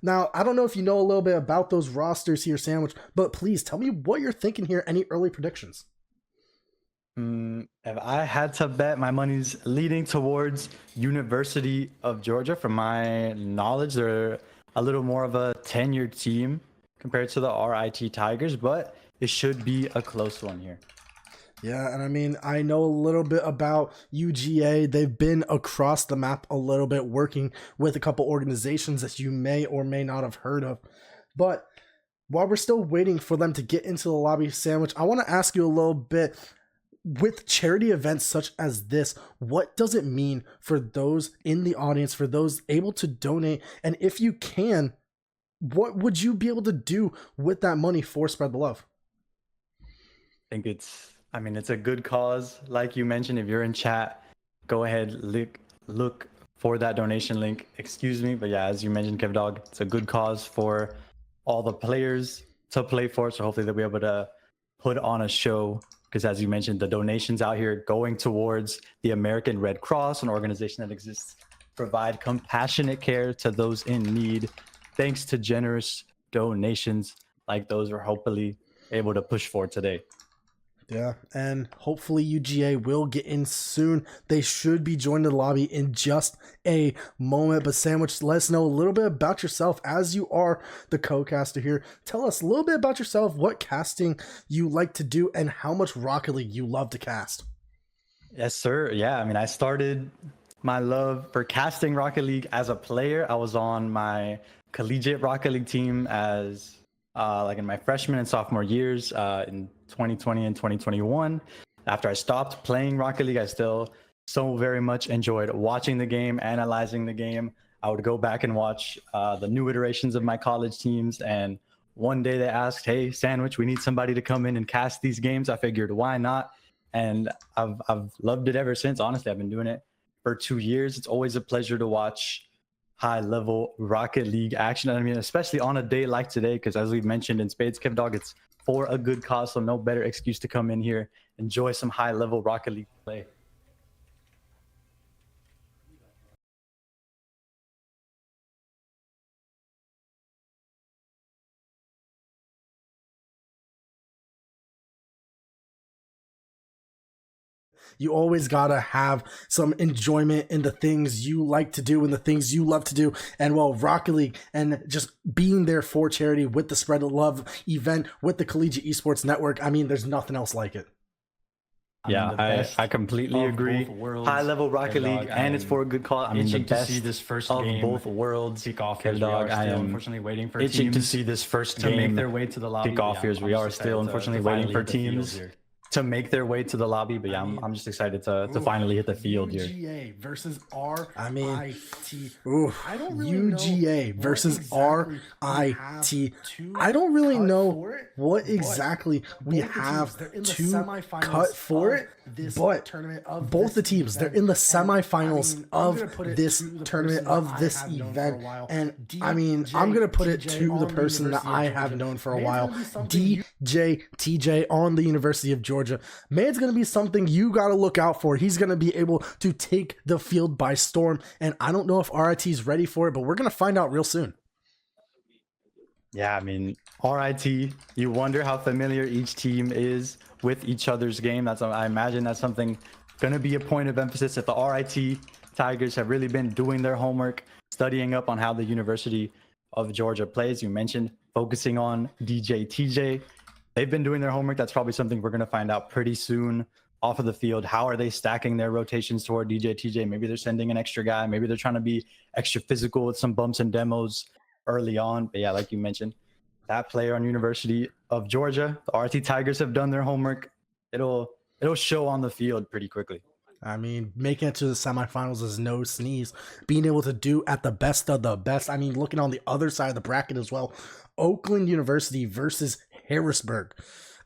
Now, I don't know if you know a little bit about those rosters here, Sandwich, but please tell me what you're thinking here. Any early predictions? If I had to bet, my money's leading towards University of Georgia. From my knowledge, they're a little more of a tenured team compared to the RIT Tigers, but it should be a close one here. Yeah, and I mean, I know a little bit about UGA. They've been across the map a little bit, working with a couple organizations that you may or may not have heard of. But while we're still waiting for them to get into the lobby, Sandwich, I want to ask you a little bit. With charity events such as this, what does it mean for those in the audience, for those able to donate? And if you can, what would you be able to do with that money for Spread the Love? I think it's a good cause. Like you mentioned, if you're in chat, go ahead, look for that donation link. Excuse me, but yeah, as you mentioned, KevDog, it's a good cause for all the players to play for. So hopefully they'll be able to put on a show. Because as you mentioned, the donations out here going towards the American Red Cross, an organization that exists, provide compassionate care to those in need. Thanks to generous donations like those, we're hopefully able to push for today. Yeah, and hopefully UGA will get in soon. They should be joining the lobby in just a moment. But Sandwich, let us know a little bit about yourself as you are the co-caster here. Tell us a little bit about yourself, what casting you like to do, and how much Rocket League you love to cast. Yes, sir. Yeah, I mean, I started my love for casting Rocket League as a player. I was on my collegiate Rocket League team as like in my freshman and sophomore years in 2020 and 2021. After I stopped playing Rocket League, I still so very much enjoyed watching the game, analyzing the game. I would go back and watch the new iterations of my college teams. And one day they asked, "Hey, Sandwich, we need somebody to come in and cast these games." I figured, why not? And I've loved it ever since. Honestly, I've been doing it for 2 years. It's always a pleasure to watch high-level Rocket League action. I mean, especially on a day like today, because as we've mentioned in Spades, KevDog, it's for a good cause, so no better excuse to come in here, enjoy some high-level Rocket League play. You always gotta have some enjoyment in the things you like to do and the things you love to do. And well, Rocket League and just being there for charity with the Spread of Love event with the Collegiate Esports Network, I mean, there's nothing else like it. Yeah, I completely agree. High level Rocket League, and it's for a good cause. I mean, the best to see this first of game both worlds. kick off here. KevDog, I am unfortunately waiting for itching teams to see this first to make game their way to the lobby. kick off here. We are still unfortunately waiting for teams to make their way to the lobby. But yeah, I'm just excited to finally hit the field here. UGA versus RIT. I mean, I don't really UGA versus RIT. I don't really know what exactly we have to cut for it, but both the teams, they're in the semifinals of this tournament, of this event. And I mean, I'm going to put it to the person that I have known for a while, DJ TJ on the University of Georgia. Man's going to be something you got to look out for. He's going to be able to take the field by storm. And I don't know if RIT is ready for it, but we're going to find out real soon. Yeah, I mean, RIT, you wonder how familiar each team is with each other's game. I imagine that's something going to be a point of emphasis. If the RIT Tigers have really been doing their homework, studying up on how the University of Georgia plays. You mentioned focusing on DJ TJ. They've been doing their homework. That's probably something we're going to find out pretty soon off of the field. How are they stacking their rotations toward DJ TJ? Maybe they're sending an extra guy. Maybe they're trying to be extra physical with some bumps and demos early on. But yeah, like you mentioned, that player on University of Georgia, the RT Tigers have done their homework. It'll show on the field pretty quickly. I mean, making it to the semifinals is no sneeze. Being able to do at the best of the best. I mean, looking on the other side of the bracket as well, Oakland University versus Harrisburg.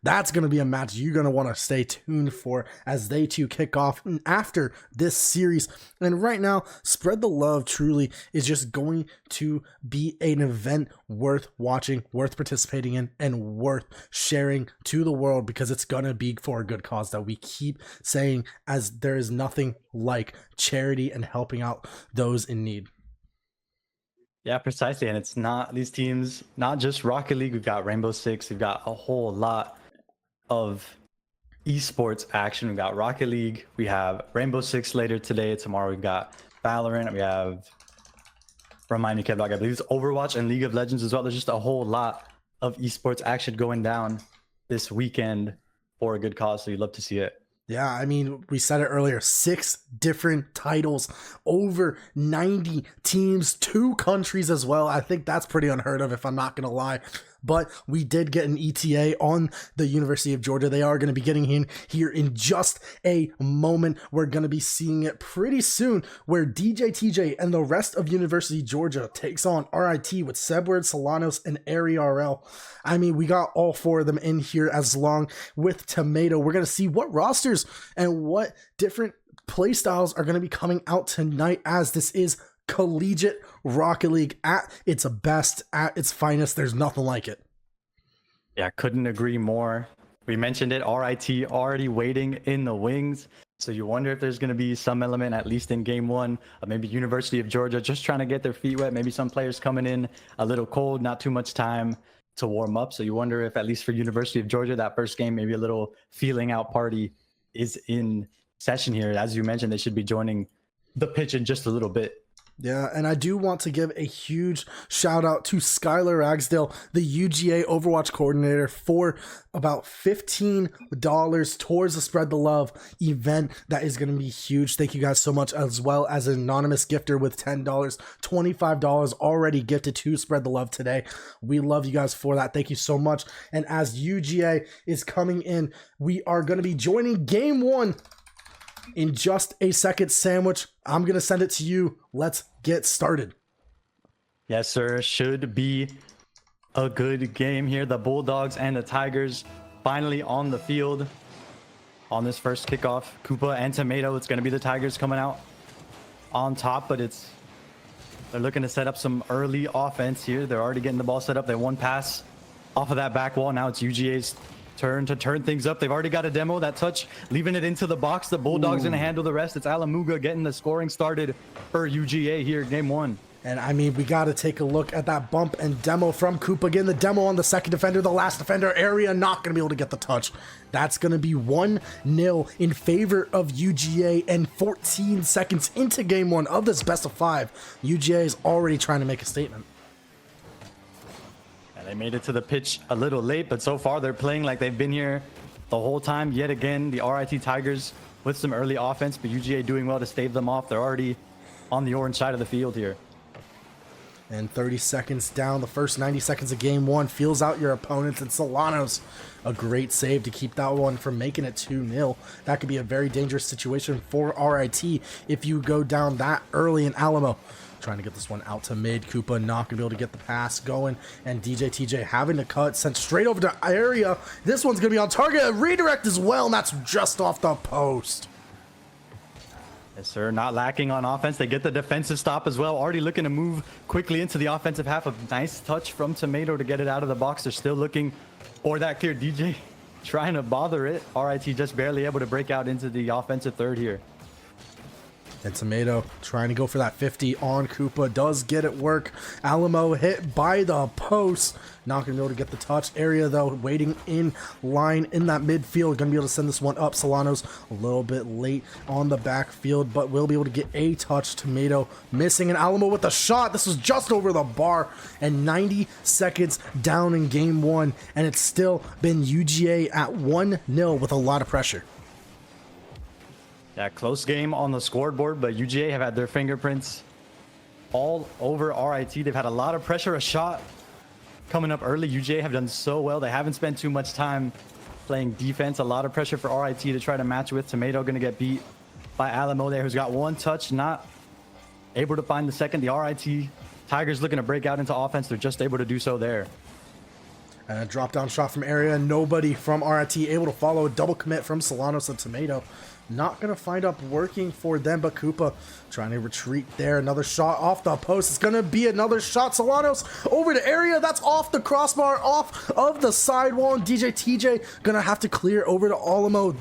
That's going to be a match you're going to want to stay tuned for as they two kick off after this series. And right now, Spread the Love truly is just going to be an event worth watching, worth participating in, and worth sharing to the world, because it's going to be for a good cause that we keep saying, as there is nothing like charity and helping out those in need. Yeah, precisely. And it's not these teams, not just Rocket League. We've got Rainbow Six. We've got a whole lot of esports action. We've got Rocket League. We have Rainbow Six later today. Tomorrow we've got Valorant. We have, remind me, Kev, I believe it's Overwatch and League of Legends as well. There's just a whole lot of esports action going down this weekend for a good cause. So you'd love to see it. Yeah, I mean, we said it earlier, 6 different titles, over 90 teams, 2 countries as well. I think that's pretty unheard of, if I'm not going to lie. But we did get an ETA on the University of Georgia. They are going to be getting in here in just a moment. We're going to be seeing it pretty soon, where DJ TJ and the rest of University of Georgia takes on RIT with Sebward, Solanos, and AriRL. I mean, we got all 4 of them in here as long with Tomato. We're going to see what rosters and what different playstyles are going to be coming out tonight, as this is collegiate Rocket League at its best, at its finest. There's nothing like it. Yeah, couldn't agree more. We mentioned it, RIT already waiting in the wings. So you wonder if there's going to be some element, at least in game 1, of maybe University of Georgia just trying to get their feet wet. Maybe some players coming in a little cold, not too much time to warm up. So you wonder if, at least for University of Georgia, that first game, maybe a little feeling out party is in session here. As you mentioned, they should be joining the pitch in just a little bit. Yeah, and I do want to give a huge shout out to Skylar Ragsdale, the UGA Overwatch coordinator, for about $15 towards the Spread the Love event. That is going to be huge. Thank you guys so much, as well as an anonymous gifter with $10, $25 already gifted to Spread the Love today. We love you guys for that. Thank you so much. And as UGA is coming in, we are going to be joining game 1 in just a second. Sandwich, I'm going to send it to you. Let's get started. Yes, sir. Should be a good game here. The Bulldogs and the Tigers finally on the field on this first kickoff. Koopa and Tomato. It's going to be the Tigers coming out on top, but they're looking to set up some early offense here. They're already getting the ball set up. They one pass off of that back wall. Now it's UGA's turn to turn things up. They've already got a demo. That touch, leaving it into the box. The Bulldogs going to handle the rest. It's Alamuga getting the scoring started for UGA here, game 1. And I mean, we got to take a look at that bump and demo from Koopa. Again, the demo on the second defender, the last defender area, not going to be able to get the touch. That's going to be 1-0 in favor of UGA, and 14 seconds into game 1 of this best of 5. UGA is already trying to make a statement. They made it to the pitch a little late, but so far they're playing like they've been here the whole time. Yet again, the RIT Tigers with some early offense, but UGA doing well to stave them off. They're already on the orange side of the field here. And 30 seconds down, the first 90 seconds of game 1 feels out your opponents, and Solanos, a great save to keep that one from making it 2-0. That could be a very dangerous situation for RIT if you go down that early in Alamo. Trying to get this one out to mid. Koopa not going to be able to get the pass going. And DJ TJ having to cut. Sent straight over to area. This one's going to be on target. A redirect as well. And that's just off the post. Yes, sir. Not lacking on offense. They get the defensive stop as well. Already looking to move quickly into the offensive half. A nice touch from Tomato to get it out of the box. They're still looking for that clear. DJ trying to bother it. RIT just barely able to break out into the offensive third here. And Tomato trying to go for that 50 on Koopa. Does get it work. Alamo hit by the post. Not going to be able to get the touch. Area, though, waiting in line in that midfield. Going to be able to send this one up. Solanos a little bit late on the backfield, but will be able to get a touch. Tomato missing. And Alamo with the shot. This was just over the bar. And 90 seconds down in game 1. And it's still been UGA at 1-0 with a lot of pressure. Yeah, close game on the scoreboard, but UGA have had their fingerprints all over RIT. They've had a lot of pressure. A shot coming up early. UGA have done so well. They haven't spent too much time playing defense. A lot of pressure for RIT to try to match with. Tomato going to get beat by Alamo there, who's got one touch, not able to find the second. The RIT Tigers looking to break out into offense. They're just able to do so there. And a drop down shot from area. Nobody from RIT able to follow. A double commit from Solanos and Tomato. Not going to find up working for them, but Koopa trying to retreat there. Another shot off the post. It's going to be another shot. Solanos over to area. That's off the crossbar, off of the sidewall. And DJ TJ going to have to clear over to Alamo.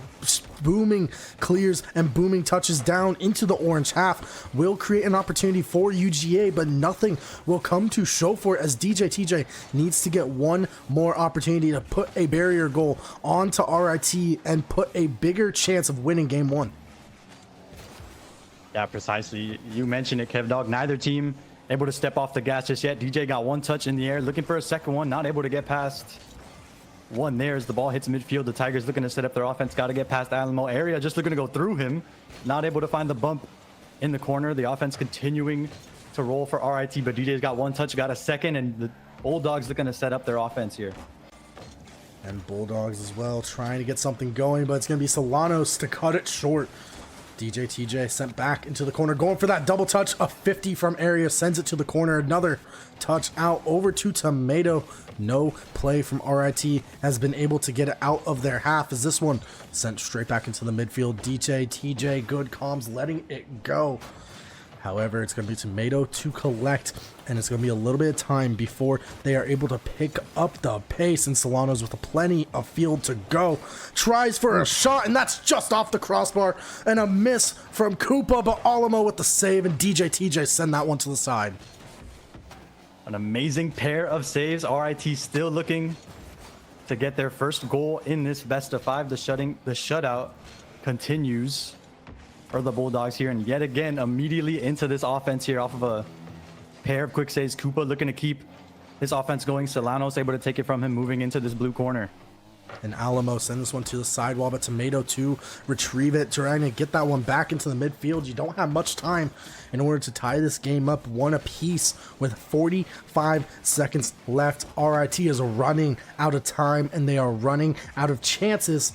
booming clears and booming touches down into the orange half will create an opportunity for UGA, but nothing will come to show for it as TJ needs to get one more opportunity to put a barrier goal onto RIT and put a bigger chance of winning game one. Yeah, precisely. You mentioned it, Kev Dog. Neither team able to step off the gas just yet. DJ got one touch in the air, looking for a second one, not able to get past one there as the ball hits midfield. The Tigers looking to set up their offense, got to get past Alamo. Area just looking to go through him, not able to find the bump in the corner. The offense continuing to roll for RIT, but DJ's got one touch, got a second, and the Bulldogs looking to set up their offense here. And Bulldogs as well, trying to get something going, but it's going to be Solanos to cut it short. TJ sent back into the corner, going for that double touch. A 50 from Area sends it to the corner. Another touch out over to Tomato. No play from RIT has been able to get it out of their half as this one sent straight back into the midfield. TJ, good comms, letting it go. However, it's going to be Tomato to collect, and it's going to be a little bit of time before they are able to pick up the pace. And Solanos with plenty of field to go. Tries for a shot, and that's just off the crossbar. And a miss from Koopa, but Alamo with the save, and TJ send that one to the side. An amazing pair of saves. RIT still looking to get their first goal in this best of five. The shutout continues for the Bulldogs here, and yet again immediately into this offense here off of a pair of quick saves. Koopa looking to keep his offense going. Solanos able to take it from him, moving into this blue corner. And Alamo send this one to the sidewall, but Tomato to retrieve it, trying to get that one back into the midfield. You don't have much time in order to tie this game up one apiece with 45 seconds left. RIT is running out of time, and they are running out of chances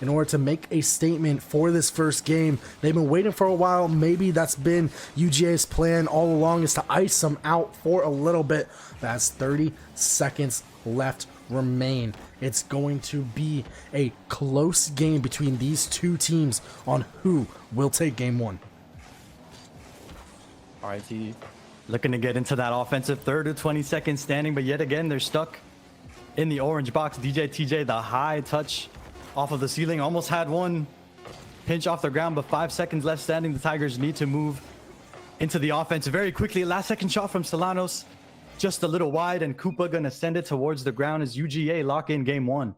in order to make a statement for this first game. They've been waiting for a while. Maybe that's been UGA's plan all along, is to ice them out for a little bit. That's 30 seconds left remain. It's going to be a close game between these two teams on who will take game one. RIT looking to get into that offensive third of 20 seconds standing, but yet again they're stuck in the orange box. TJ, the high touch off of the ceiling, almost had one pinch off the ground, but 5 seconds left standing. The Tigers need to move into the offense very quickly. Last second shot from Solanos, just a little wide, and Koopa gonna send it towards the ground as UGA lock in game one.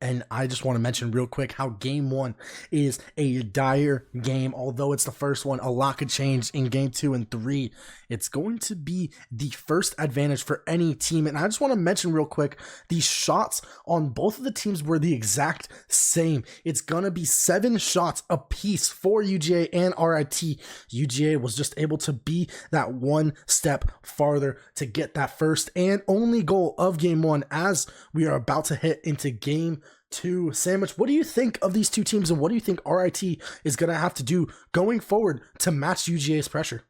And I just want to mention real quick how game one is a dire game. Although it's the first one, a lot could change in game 2 and 3. It's going to be the first advantage for any team. And I just want to mention real quick, the shots on both of the teams were the exact same. It's going to be 7 shots apiece for UGA and RIT. UGA was just able to be that one step farther to get that first and only goal of game one as we are about to hit into game 2. Sandwich, what do you think of these two teams, and what do you think RIT is going to have to do going forward to match UGA's pressure?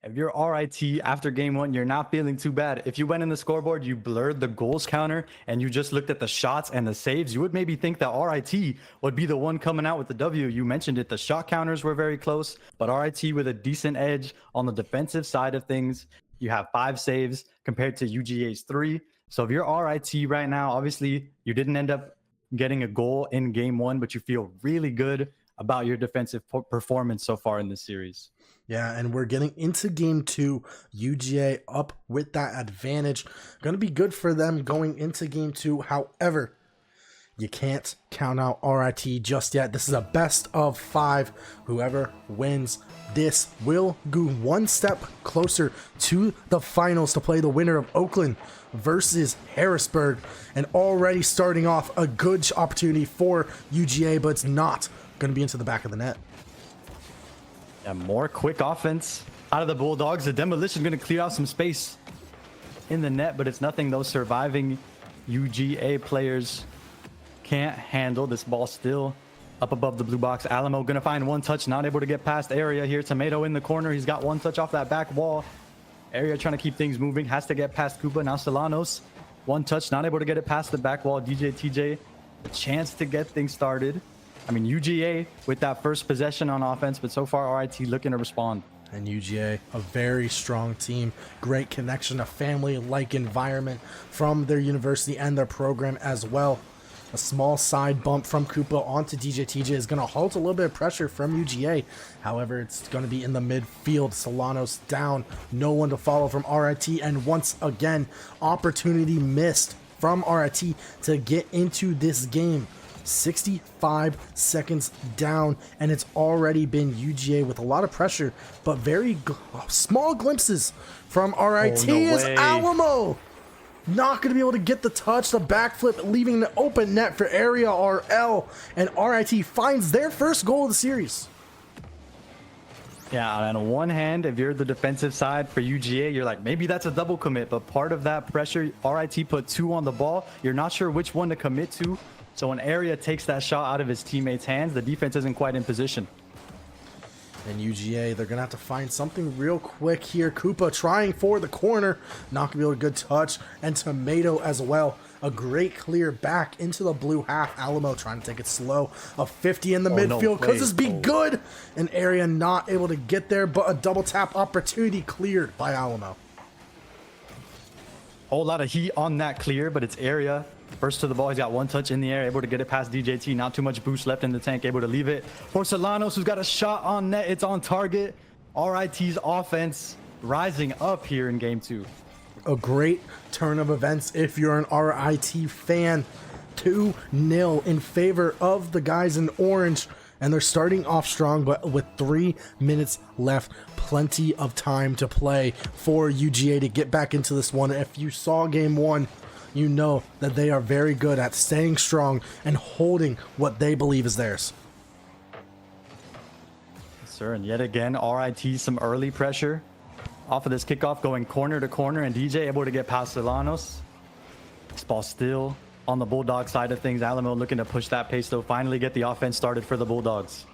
If you're RIT after game one, you're not feeling too bad. If you went in the scoreboard, you blurred the goals counter, and you just looked at the shots and the saves, you would maybe think that RIT would be the one coming out with the W. You mentioned it. The shot counters were very close, but RIT with a decent edge on the defensive side of things. You have 5 saves compared to UGA's 3. So if you're RIT right now, obviously you didn't end up getting a goal in game one, but you feel really good about your defensive performance so far in this series. Yeah, and we're getting into game 2. UGA up with that advantage. Going to be good for them going into game 2. However, you can't count out RIT just yet. This is a best of 5. Whoever wins this will go one step closer to the finals to play the winner of Oakland versus Harrisburg. And already starting off a good opportunity for UGA, but it's not going to be into the back of the net. Yeah, more quick offense out of the Bulldogs. The Demolition going to clear out some space in the net, but it's nothing those surviving UGA players can't handle. This ball still up above the blue box. Alamo going to find one touch, not able to get past Area here. Tomato in the corner. He's got one touch off that back wall. Area trying to keep things moving, has to get past Koopa. Now Solanos, one touch, not able to get it past the back wall. TJ, a chance to get things started. I mean, UGA with that first possession on offense, but so far RIT looking to respond. And UGA, a very strong team, great connection, a family-like environment from their university and their program as well. A small side bump from Koopa onto DJ TJ is going to halt a little bit of pressure from UGA. However, it's going to be in the midfield. Solanos down, no one to follow from RIT, and once again, opportunity missed from RIT to get into this game. 65 seconds down, and it's already been UGA with a lot of pressure, but very small glimpses from RIT. Is Alamo not going to be able to get the touch, the backflip, leaving the open net for Area RL, and RIT finds their first goal of the series. Yeah, on one hand, if you're the defensive side for UGA, you're like, maybe that's a double commit, but part of that pressure, RIT put 2 on the ball. You're not sure which one to commit to. So when Area takes that shot out of his teammate's hands, the defense isn't quite in position. And UGA, they're going to have to find something real quick here. Koopa trying for the corner. Not going to be able to good touch. And Tomato as well. A great clear back into the blue half. Alamo trying to take it slow. A 50 in the midfield. Could this be good? An Area not able to get there, but a double tap opportunity cleared by Alamo. Whole lot of heat on that clear, but it's Area. First to the ball, he's got 1 touch in the air, able to get it past DJT. Not too much boost left in the tank, able to leave it for Solanos, who's got a shot on net. It's on target. RIT's offense rising up here in game 2. A great turn of events if you're an RIT fan. 2-0 in favor of the guys in orange, and they're starting off strong, but with 3 minutes left, plenty of time to play for UGA to get back into this one. If you saw game 1, you know that they are very good at staying strong and holding what they believe is theirs. Yes, sir, and yet again, RIT some early pressure off of this kickoff, going corner to corner, and DJ able to get past Solanos. This ball still on the Bulldog side of things. Alamo looking to push that pace, though, finally get the offense started for the Bulldogs.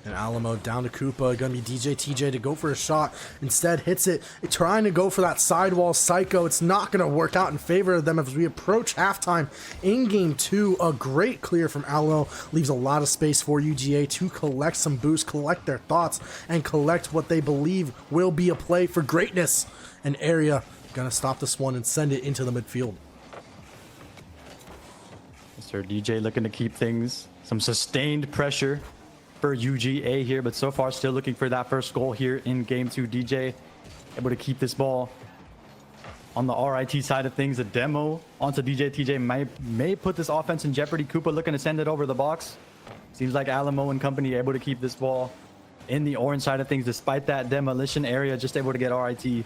And Alamo down to Koopa, gonna be DJ TJ to go for a shot. Instead hits it, trying to go for that sidewall psycho. It's not gonna work out in favor of them as we approach halftime in game 2. A great clear from Alamo leaves a lot of space for UGA to collect some boost, collect their thoughts, and collect what they believe will be a play for greatness. An Area gonna stop this one and send it into the midfield. Mr. DJ looking to keep things, some sustained pressure for UGA here, but so far still looking for that first goal here in game 2. DJ able to keep this ball on the RIT side of things. A demo onto DJ TJ may put this offense in jeopardy. Koopa looking to send it over the box. Seems like Alamo and company able to keep this ball in the orange side of things despite that demolition. Area just able to get RIT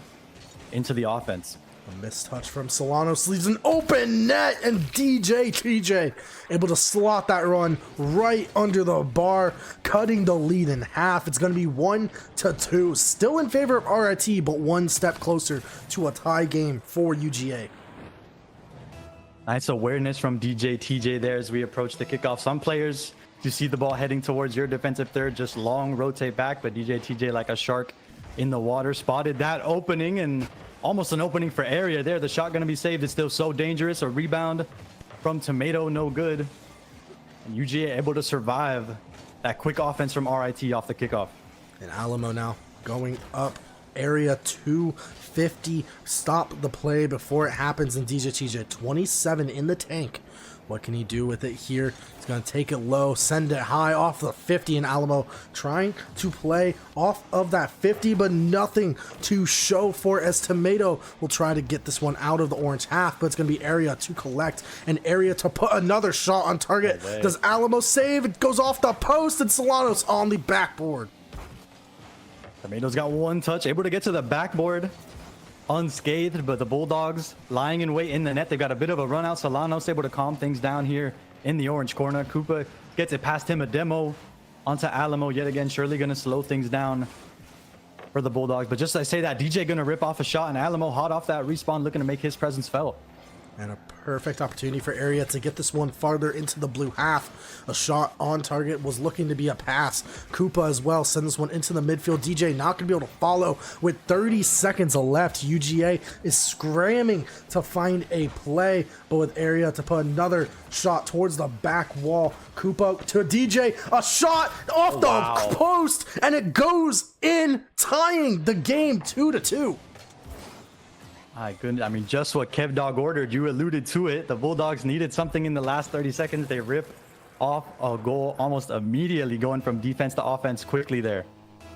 into the offense. A missed touch from Solanos leaves an open net, and DJ TJ able to slot that run right under the bar, cutting the lead in half. It's going to be 1-2. Still in favor of RIT, but 1 step closer to a tie game for UGA. Nice awareness from DJ TJ there as we approach the kickoff. Some players, you see the ball heading towards your defensive third, just long rotate back, but DJ TJ like a shark in the water spotted that opening, and almost an opening for Area there. The shot going to be saved. It's still so dangerous. A rebound from Tomato, no good. And UGA able to survive that quick offense from RIT off the kickoff. And Alamo now going up. Area 250. Stop the play before it happens. And DJ TJ 27 in the tank. What can he do with it here? He's going to take it low, send it high off the 50, and Alamo trying to play off of that 50, but nothing to show for it as Tomato will try to get this one out of the orange half, but it's going to be Area to collect, and Area to put another shot on target. No way. Does Alamo save? It goes off the post, and Solanos on the backboard. Tomato's got 1 touch, able to get to the backboard unscathed, but the Bulldogs lying in wait in the net. They've got a bit of a run out. Solanos able to calm things down here in the orange corner. Koopa gets it past him. A demo onto Alamo yet again. Surely going to slow things down for the Bulldogs. But just as I say that, DJ going to rip off a shot, and Alamo hot off that respawn looking to make his presence felt. And a perfect opportunity for Area to get this one farther into the blue half. A shot on target was looking to be a pass. Koopa as well sends this one into the midfield. DJ not going to be able to follow with 30 seconds left. UGA is scramming to find a play, but with Area to put another shot towards the back wall. Koopa to DJ, a shot off the post, and it goes in, tying the game 2-2. My goodness, I mean, just what Kev Dog ordered. You alluded to it. The Bulldogs needed something in the last 30 seconds. They rip off a goal almost immediately, going from defense to offense quickly there.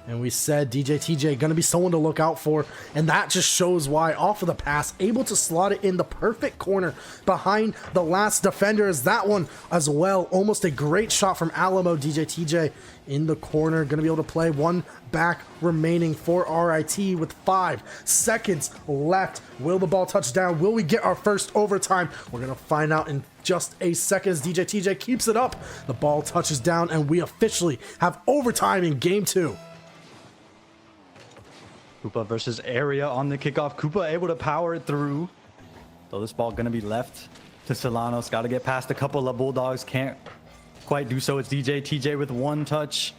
And we said DJ TJ going to be someone to look out for, and that just shows why. Off of the pass, able to slot it in the perfect corner behind the last defender is that one as well. Almost a great shot from Alamo. DJ TJ in the corner, going to be able to play one back remaining for RIT with 5 seconds left. Will the ball touch down? Will we get our first overtime? We're going to find out in just a second as DJ TJ keeps it up. The ball touches down, and we officially have overtime in game 2. Koopa versus Area on the kickoff. Koopa able to power it through. So this ball going to be left to Solanos. Got to get past a couple of Bulldogs. Can't quite do so. It's DJ TJ with 1 touch.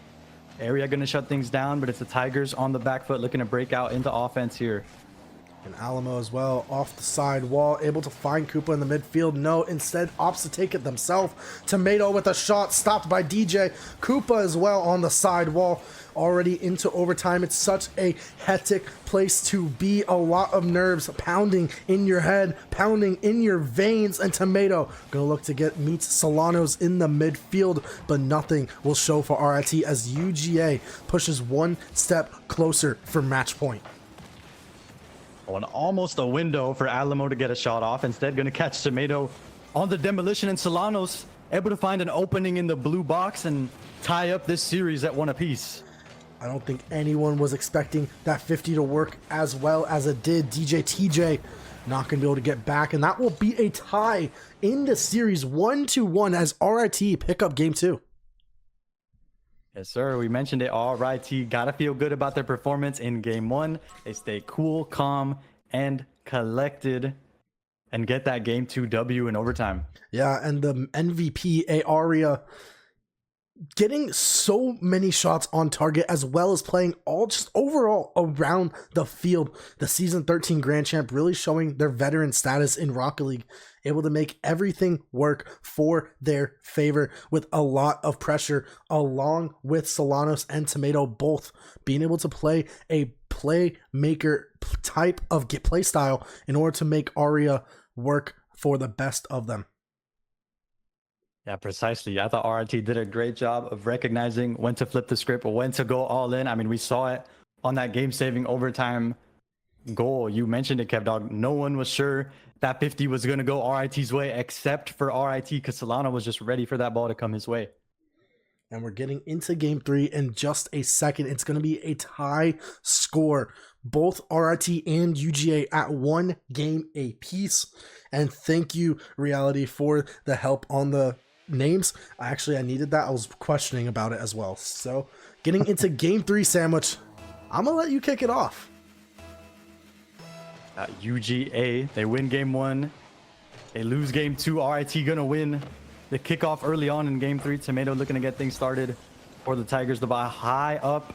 Area going to shut things down, but it's the Tigers on the back foot looking to break out into offense here. And Alamo as well off the side wall, able to find Koopa in the midfield. No, instead opts to take it themselves. Tomato with a shot stopped by DJ. Koopa as well on the side wall, already into overtime. It's such a hectic place to be. A lot of nerves pounding in your head, pounding in your veins. And Tomato gonna look to meet Solanos in the midfield, but nothing will show for RIT as UGA pushes 1 step closer for match point. Oh, and almost a window for Alamo to get a shot off. Instead, going to catch Tomato on the demolition, and Solanos able to find an opening in the blue box and tie up this series at 1 apiece. I don't think anyone was expecting that 50 to work as well as it did. DJ TJ not going to be able to get back, and that will be a tie in the series 1-1 as RIT pick up game 2. Yes, sir. We mentioned it. RIT got to feel good about their performance in game 1. They stay cool, calm, and collected and get that game 2 W in overtime. Yeah, and the MVP, Aria, getting so many shots on target as well as playing all just overall around the field. The season 13 Grand Champ really showing their veteran status in Rocket League, able to make everything work for their favor with a lot of pressure, along with Solanos and Tomato both being able to play a playmaker type of play style in order to make Aria work for the best of them. Yeah, precisely. I thought RIT did a great job of recognizing when to flip the script or when to go all in. I mean, we saw it on that game-saving overtime goal. You mentioned it, Kev Dog. No one was sure that 50 was going to go RIT's way except for RIT because Solano was just ready for that ball to come his way. And we're getting into game 3 in just a second. It's going to be a tie score. Both RIT and UGA at 1 game apiece. And thank you, Reality, for the help on the names. I needed that. I was questioning about it as well. So getting into game 3, Sandwich, I'm gonna let you kick it off. UGA, they win game 1, they lose game 2. RIT gonna win the kickoff early on in game 3. Tomato looking to get things started for the Tigers. The ball high up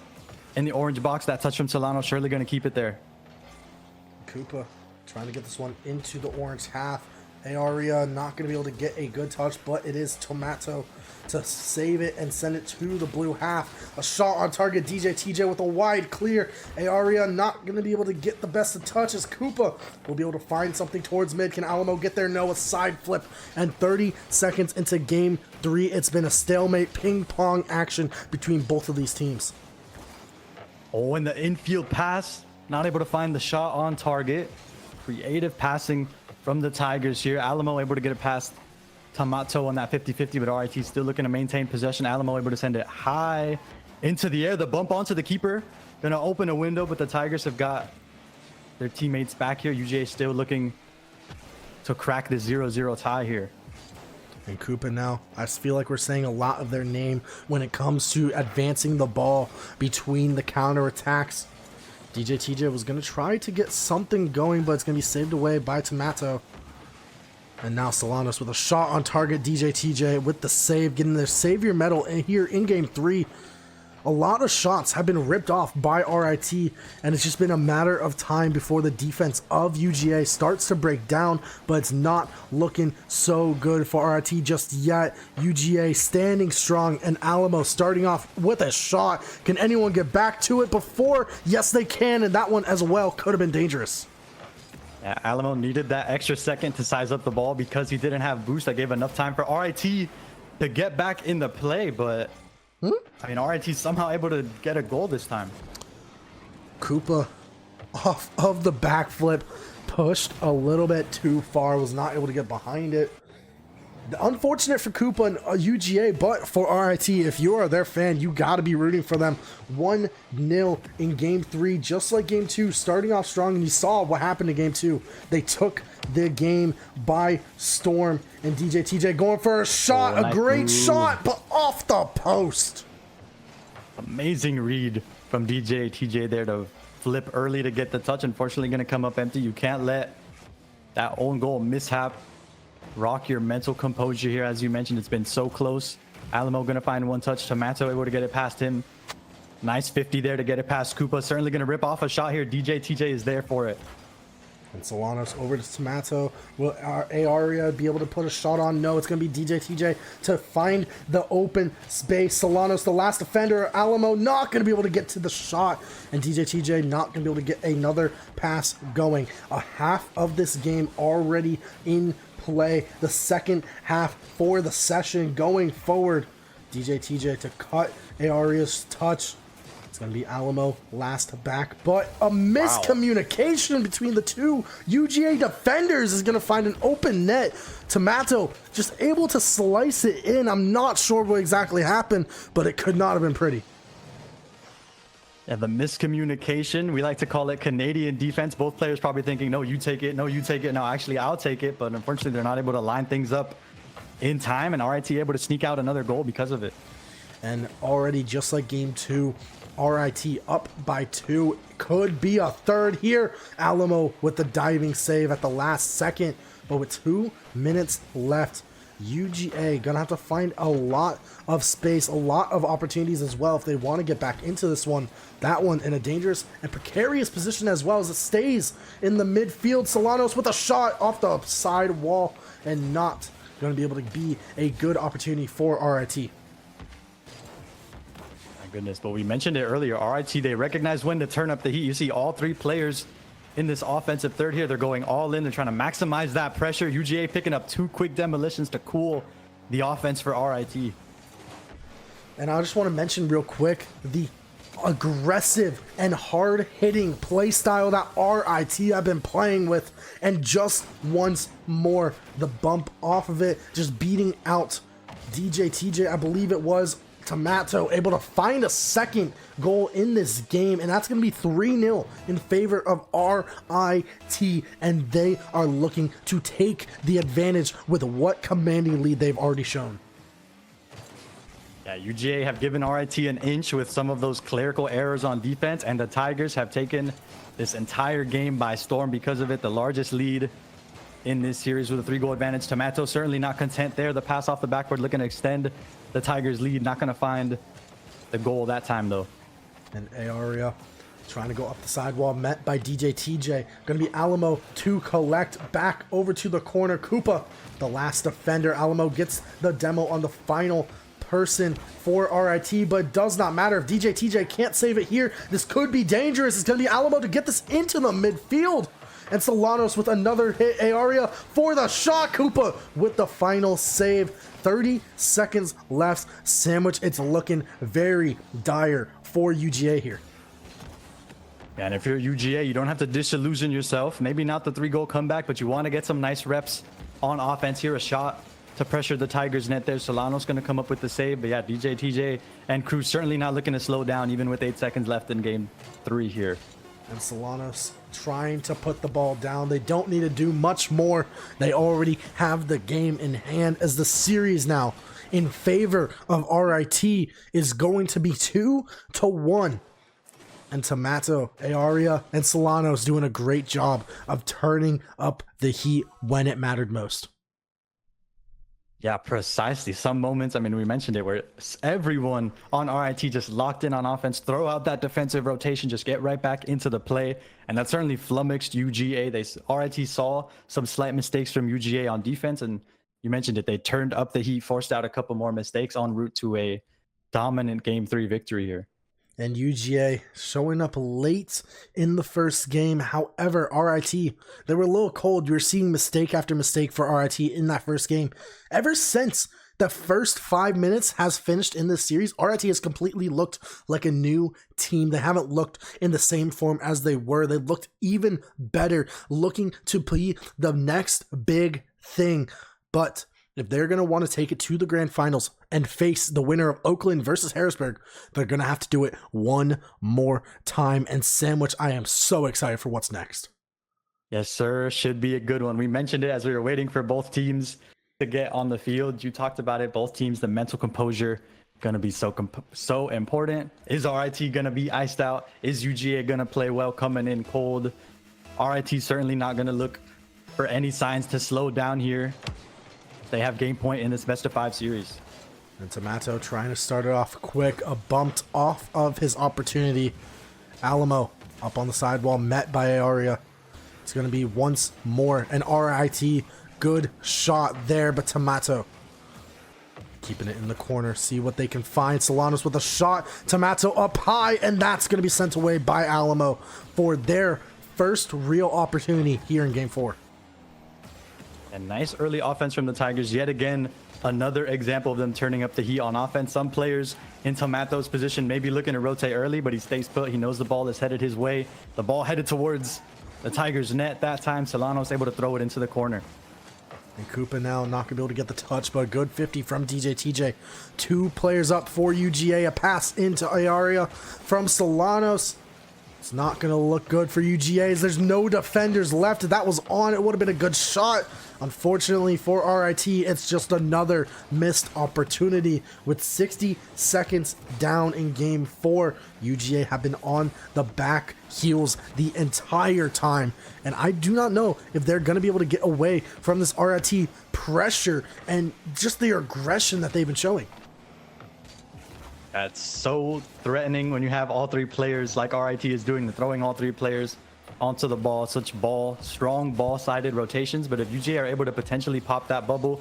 in the orange box. That touch from Solano surely gonna keep it there. Koopa trying to get this one into the orange half. Aria not going to be able to get a good touch, but it is Tomato to save it and send it to the blue half. A shot on target, DJ TJ with a wide clear. Aria not going to be able to get the best of touches. Koopa will be able to find something towards mid. Can Alamo get there? No, a side flip. And 30 seconds into game 3, it's been a stalemate ping pong action between both of these teams. Oh, and the infield pass, not able to find the shot on target. Creative passing from the Tigers here. Alamo able to get it past Tomato on that 50-50, but RIT still looking to maintain possession. Alamo able to send it high into the air. The bump onto the keeper. Gonna open a window, but the Tigers have got their teammates back here. UGA still looking to crack the 0-0 tie here. And Koopa now, I just feel like we're saying a lot of their name when it comes to advancing the ball between the counter attacks. DJ TJ was going to try to get something going, but it's going to be saved away by Tomato. And now Solanos with a shot on target. DJ TJ with the save, getting their savior medal here in game 3. A lot of shots have been ripped off by RIT, and it's just been a matter of time before the defense of UGA starts to break down, but it's not looking so good for RIT just yet. UGA standing strong, and Alamo starting off with a shot. Can anyone get back to it before? Yes, they can, and that one as well could have been dangerous. Yeah, Alamo needed that extra second to size up the ball because he didn't have boost that gave enough time for RIT to get back in the play, but I mean, RIT somehow able to get a goal this time. Koopa off of the backflip, pushed a little bit too far, was not able to get behind it. Unfortunate for Koopa and UGA, but for RIT, if you are their fan, you got to be rooting for them. 1-0 in Game 3, just like Game 2, starting off strong, and you saw what happened in Game 2. They took the game by storm, and DJ TJ going for a shot, a great shot, but off the post. Amazing read from DJ TJ there to flip early to get the touch. Unfortunately, going to come up empty. You can't let that own goal mishap rock your mental composure here. As you mentioned, it's been so close. Alamo going to find one touch. Tomato able to get it past him. Nice 50 there to get it past Koopa. Certainly going to rip off a shot here. DJ TJ is there for it. And Solanos over to Tomato. Will Aria be able to put a shot on? No, it's going to be DJ TJ to find the open space. Solanos, the last defender. Alamo not going to be able to get to the shot. And DJ TJ not going to be able to get another pass going. A half of this game already in play. The second half for the session going forward. DJ TJ to cut Aria's touch. It's going to be Alamo last back, but a miscommunication between the two UGA defenders is going to find an open net. Tomato just able to slice it in. I'm not sure what exactly happened, but it could not have been pretty. Yeah, the miscommunication, we like to call it Canadian defense. Both players probably thinking, no, you take it, no, you take it. No, actually, I'll take it. But unfortunately, they're not able to line things up in time, and RIT able to sneak out another goal because of it. And already, just like Game 2, RIT up by 2. Could be a third here. Alamo with the diving save at the last second. But with 2 minutes left, UGA gonna have to find a lot of space, a lot of opportunities as well if they want to get back into this one. That one in a dangerous and precarious position as well as it stays in the midfield. Solanos with a shot off the side wall and not going to be able to be a good opportunity for RIT. Goodness, but we mentioned it earlier. RIT, they recognize when to turn up the heat. You see all 3 players in this offensive third here. They're going all in. They're trying to maximize that pressure. UGA picking up 2 quick demolitions to cool the offense for RIT. And I just want to mention real quick the aggressive and hard-hitting play style that RIT have been playing with. And just once more, the bump off of it, just beating out DJ TJ, I believe it was. Tomato able to find a second goal in this game, and that's going to be 3-0 in favor of RIT, and they are looking to take the advantage with what commanding lead they've already shown. Yeah, UGA have given RIT an inch with some of those clerical errors on defense, and the Tigers have taken this entire game by storm because of it. The largest lead in this series with a 3-goal advantage. Tomato certainly not content there. The pass off the backboard looking to extend the Tigers lead. Not going to find the goal that time though. And Aria trying to go up the sidewall, met by DJ TJ. Going to be Alamo to collect back over to the corner. Koopa, the last defender. Alamo gets the demo on the final person for RIT, but does not matter if DJ TJ can't save it here. This could be dangerous. It's going to be Alamo to get this into the midfield. And Solanos with another hit. Aria for the shot. Koopa with the final save. 30 seconds left. Sandwich, it's looking very dire for UGA here. Yeah, and if you're UGA, you don't have to disillusion yourself. Maybe not the 3-goal comeback, but you want to get some nice reps on offense here. A shot to pressure the Tigers net there. Solanos going to come up with the save. But yeah, DJ, TJ, and Cruz certainly not looking to slow down even with 8 seconds left in game 3 here. And Solanos trying to put the ball down. They don't need to do much more. They already have the game in hand as the series now in favor of RIT is going to be 2-1. And Tomato, Aria, and Solanos doing a great job of turning up the heat when it mattered most. Yeah, precisely. Some moments, I mean, we mentioned it, where everyone on RIT just locked in on offense, throw out that defensive rotation, just get right back into the play. And that certainly flummoxed UGA. RIT saw some slight mistakes from UGA on defense, and you mentioned it. They turned up the heat, forced out a couple more mistakes en route to a dominant Game 3 victory here. And UGA showing up late in the first game. However, RIT, they were a little cold. You were seeing mistake after mistake for RIT in that first game. Ever since the first 5 minutes has finished in this series, RIT has completely looked like a new team. They haven't looked in the same form as they were. They looked even better, looking to be the next big thing. But if they're going to want to take it to the grand finals and face the winner of Oakland versus Harrisburg, they're going to have to do it one more time. And Sandwich, I am so excited for what's next. Yes, sir. Should be a good one. We mentioned it as we were waiting for both teams to get on the field. You talked about it. Both teams, the mental composure going to be so important. Is RIT going to be iced out? Is UGA going to play well coming in cold? RIT certainly not going to look for any signs to slow down here. They have game point in this best of 5 series. And Tomato trying to start it off quick, bumped off of his opportunity. Alamo up on the sidewall, met by Aoria. It's going to be once more an RIT good shot there, but Tomato keeping it in the corner, see what they can find. Solanos with a shot, Tomato up high, and that's going to be sent away by Alamo for their first real opportunity here in game 4. A nice early offense from the Tigers. Yet again, another example of them turning up the heat on offense. Some players in Tomato's position may be looking to rotate early, but he stays put. He knows the ball is headed his way. The ball headed towards the Tigers' net that time. Solanos able to throw it into the corner. And Koopa now not going to be able to get the touch, but a good 50 from DJ TJ. 2 players up for UGA. A pass into Aoria from Solanos. It's not going to look good for UGA as there's no defenders left. If that was on, it would have been a good shot. Unfortunately for RIT, it's just another missed opportunity. With 60 seconds down in game 4, UGA have been on the back heels the entire time. And I do not know if they're going to be able to get away from this RIT pressure and just the aggression that they've been showing. That's so threatening when you have all 3 players like RIT is doing, throwing all 3 players onto the ball. Such strong ball-sided rotations. But if UGA are able to potentially pop that bubble,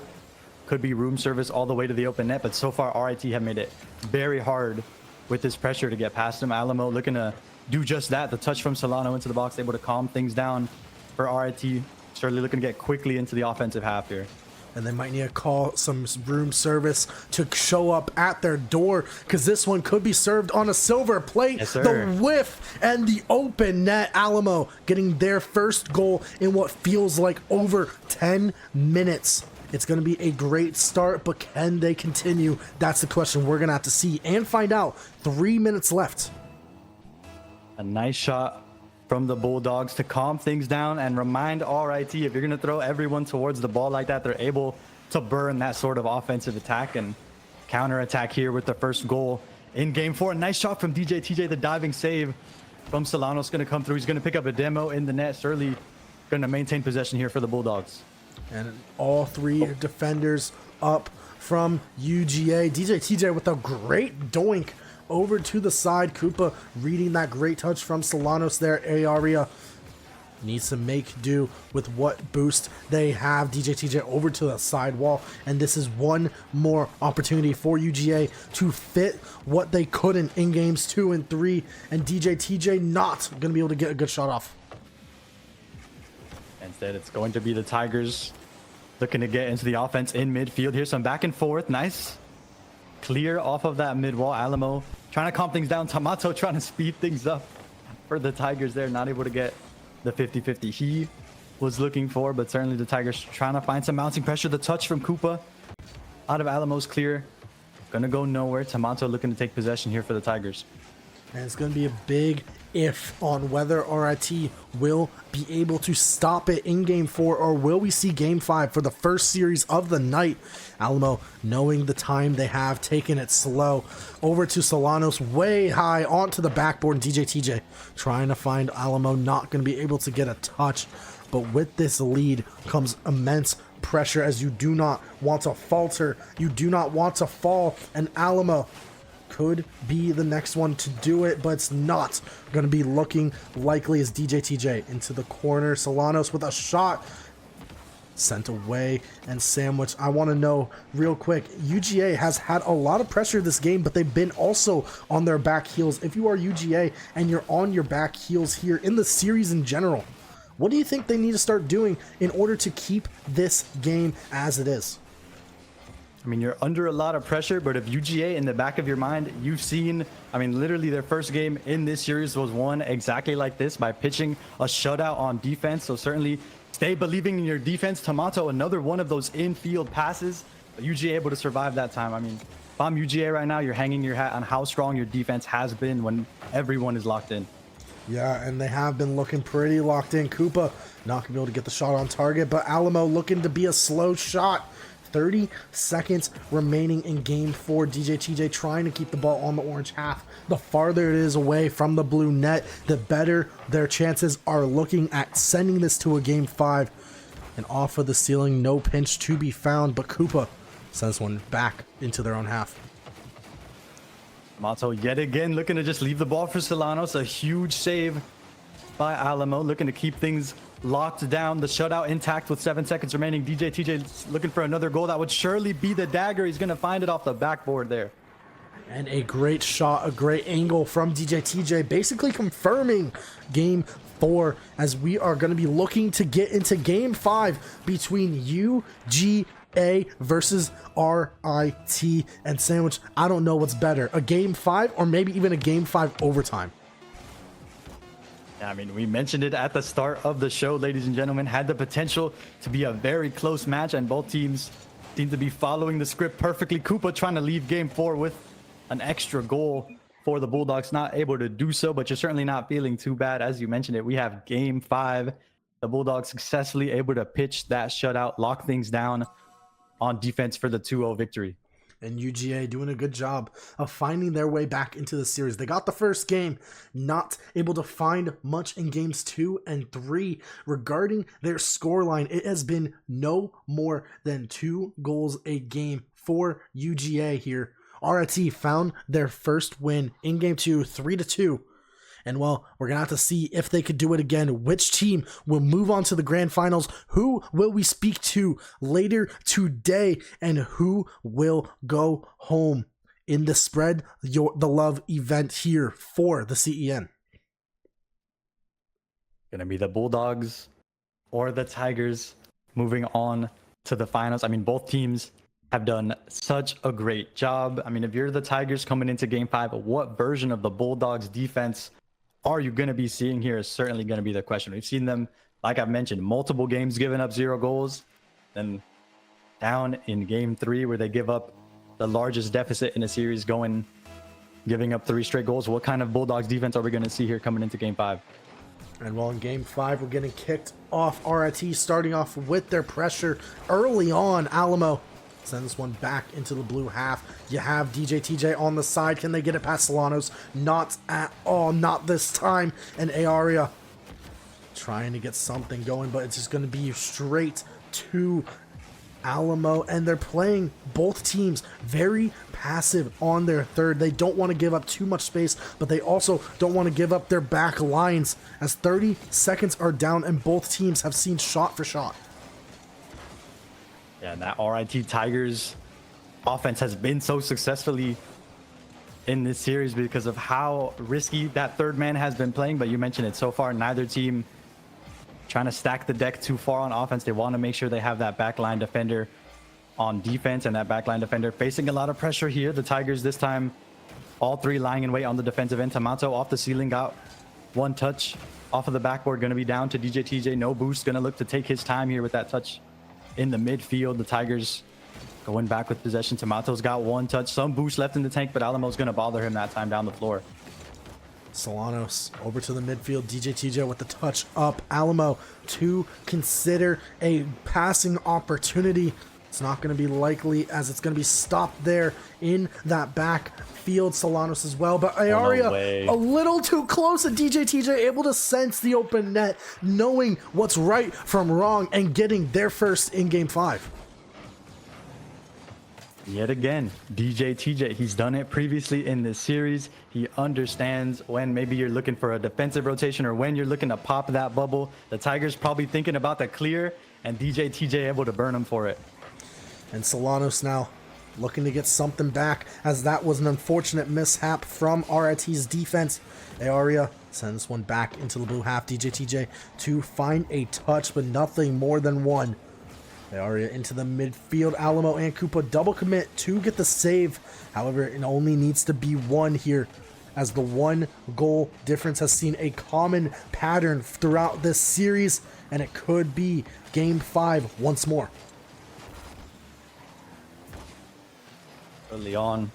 could be room service all the way to the open net. But so far, RIT have made it very hard with this pressure to get past him. Alamo looking to do just that. The touch from Solano into the box, able to calm things down for RIT. Certainly looking to get quickly into the offensive half here. And they might need to call some room service to show up at their door, because this one could be served on a silver plate. Yes, sir. The whiff and the open net. Alamo getting their first goal in what feels like over 10 minutes. It's going to be a great start, but can they continue? That's the question we're going to have to see and find out. 3 minutes left. A nice shot from the Bulldogs to calm things down and remind RIT, if you're going to throw everyone towards the ball like that, they're able to burn that sort of offensive attack and counter-attack here with the first goal in game 4. Nice shot from DJ TJ, the diving save from Solanos going to come through. He's going to pick up a demo in the net. Surly going to maintain possession here for the Bulldogs. And all 3 defenders up from UGA. DJ TJ with a great doink over to the side. Koopa reading that great touch from Solanos there. Aoria needs to make do with what boost they have. DJ TJ over to the side wall, and this is one more opportunity for UGA to fit what they couldn't in games 2 and 3, and DJ TJ not going to be able to get a good shot off. Instead, it's going to be the Tigers looking to get into the offense in midfield. Here's some back and forth. Nice clear off of that mid wall. Alamo trying to calm things down. Tomato trying to speed things up for the Tigers there. Not able to get the 50-50 he was looking for, but certainly the Tigers trying to find some mounting pressure. The touch from Koopa out of Alamo's clear. Gonna go nowhere. Tomato looking to take possession here for the Tigers. And it's going to be a big if on whether RIT will be able to stop it in game 4, or will we see game 5 for the first series of the night. Alamo knowing the time they have, taking it slow over to Solanos, way high onto the backboard. DJ TJ trying to find Alamo, not going to be able to get a touch, but with this lead comes immense pressure, as you do not want to falter, you do not want to fall, and Alamo could be the next one to do it, but it's not going to be looking likely as DJ TJ into the corner. Solanos with a shot. sent away and sandwich. I want to know real quick, UGA has had a lot of pressure this game, but they've been also on their back heels. If you are UGA and you're on your back heels here in the series in general, what do you think they need to start doing in order to keep this game as it is? I mean, you're under a lot of pressure, but if UGA in the back of your mind, you've seen, I mean, literally their first game in this series was won exactly like this by pitching a shutout on defense. So certainly stay believing in your defense. Tomato, another one of those infield passes, but UGA able to survive that time. I mean, if I'm UGA right now, you're hanging your hat on how strong your defense has been when everyone is locked in. Yeah, and they have been looking pretty locked in. Koopa not going to be able to get the shot on target, but Alamo looking to be a slow shot. 30 seconds remaining in game 4. DJ TJ trying to keep the ball on the orange half. The farther it is away from the blue net, the better their chances are looking at sending this to a game 5. And off of the ceiling, no pinch to be found, but Koopa sends one back into their own half. Mato yet again looking to just leave the ball for Solanos. A huge save by Alamo, looking to keep things locked down. The shutout intact with 7 seconds remaining. DJ TJ looking for another goal. That would surely be the dagger. He's going to find it off the backboard there. And a great shot, a great angle from DJ TJ, basically confirming game 4 as we are going to be looking to get into game 5 between UGA versus RIT and Sandwich. I don't know what's better, a game 5 or maybe even a game 5 overtime. I mean, we mentioned it at the start of the show, ladies and gentlemen, had the potential to be a very close match, and both teams seem to be following the script perfectly. Koopa trying to leave game 4 with an extra goal for the Bulldogs, not able to do so, but you're certainly not feeling too bad. As you mentioned it, we have game 5. The Bulldogs successfully able to pitch that shutout, lock things down on defense for the 2-0 victory. And UGA doing a good job of finding their way back into the series. They got the first game, not able to find much in games 2 and 3. Regarding their scoreline, it has been no more than 2 goals a game for UGA here. RIT found their first win in game 2, 3-2. And well, we're going to have to see if they could do it again. Which team will move on to the grand finals? Who will we speak to later today? And who will go home in the Spread the Love event here for the CEN? Going to be the Bulldogs or the Tigers moving on to the finals. I mean, both teams have done such a great job. I mean, if you're the Tigers coming into game 5, what version of the Bulldogs defense are you going to be seeing here is certainly going to be the question. We've seen them, like I've mentioned, multiple games giving up 0 goals. Then down in game 3 where they give up the largest deficit in a series, giving up 3 straight goals. What kind of Bulldogs defense are we going to see here coming into game 5? And well, in game 5, we're getting kicked off. RIT starting off with their pressure early on. Alamo sends one back into the blue half. You have DJ TJ on the side. Can they get it past Solanos? Not at all. Not this time. And Aria trying to get something going, but it's just going to be straight to Alamo. And they're playing both teams very passive on their third. They don't want to give up too much space, but they also don't want to give up their back lines as 30 seconds are down and both teams have seen shot for shot. Yeah, and that RIT Tigers offense has been so successfully in this series because of how risky that third man has been playing. But you mentioned it so far, neither team trying to stack the deck too far on offense. They want to make sure they have that backline defender on defense, and that backline defender facing a lot of pressure here. The Tigers this time, all 3 lying in wait on the defensive end. Tomato off the ceiling, got 1 touch off of the backboard, going to be down to DJ TJ. No boost, going to look to take his time here with that touch in the midfield. The Tigers going back with possession. Tomato's got 1 touch, some boost left in the tank, but Alamo's going to bother him that time down the floor. Solanos over to the midfield. DJ TJ with the touch up. Alamo to consider a passing opportunity. It's not going to be likely as it's going to be stopped there in that back field. Solanos as well, but Aria a little too close, and DJ TJ able to sense the open net, knowing what's right from wrong and getting their first in game 5. Yet again, DJ TJ, he's done it previously in this series. He understands when maybe you're looking for a defensive rotation or when you're looking to pop that bubble. The Tigers probably thinking about the clear, and DJ TJ able to burn him for it. And Solanos now looking to get something back, as that was an unfortunate mishap from RIT's defense. Aoria sends one back into the blue half. DJ TJ to find a touch, but nothing more than one. Aoria into the midfield. Alamo and Koopa double commit to get the save. However, it only needs to be one here, as the one goal difference has seen a common pattern throughout this series, and it could be game 5 once more. Early on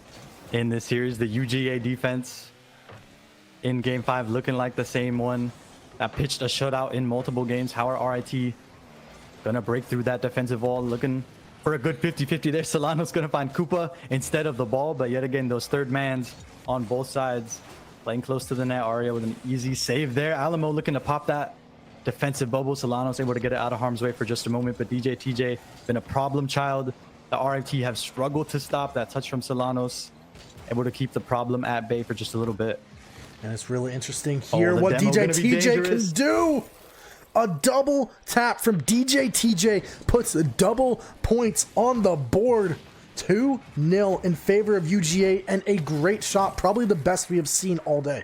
in this series, the UGA defense in game 5 looking like the same one that pitched a shutout in multiple games. How are RIT gonna break through that defensive wall? Looking for a good 50-50 there. Solano's gonna find Koopa instead of the ball, but yet again, those third mans on both sides playing close to the net. Aria with an easy save there. Alamo looking to pop that defensive bubble. Solano's able to get it out of harm's way for just a moment, but DJ TJ been a problem child. The RIT have struggled to stop that touch from Solanos, able to keep the problem at bay for just a little bit. And it's really interesting here what DJ TJ can do. A double tap from DJ TJ puts double points on the board. 2-0 in favor of UGA, and a great shot, probably the best we have seen all day.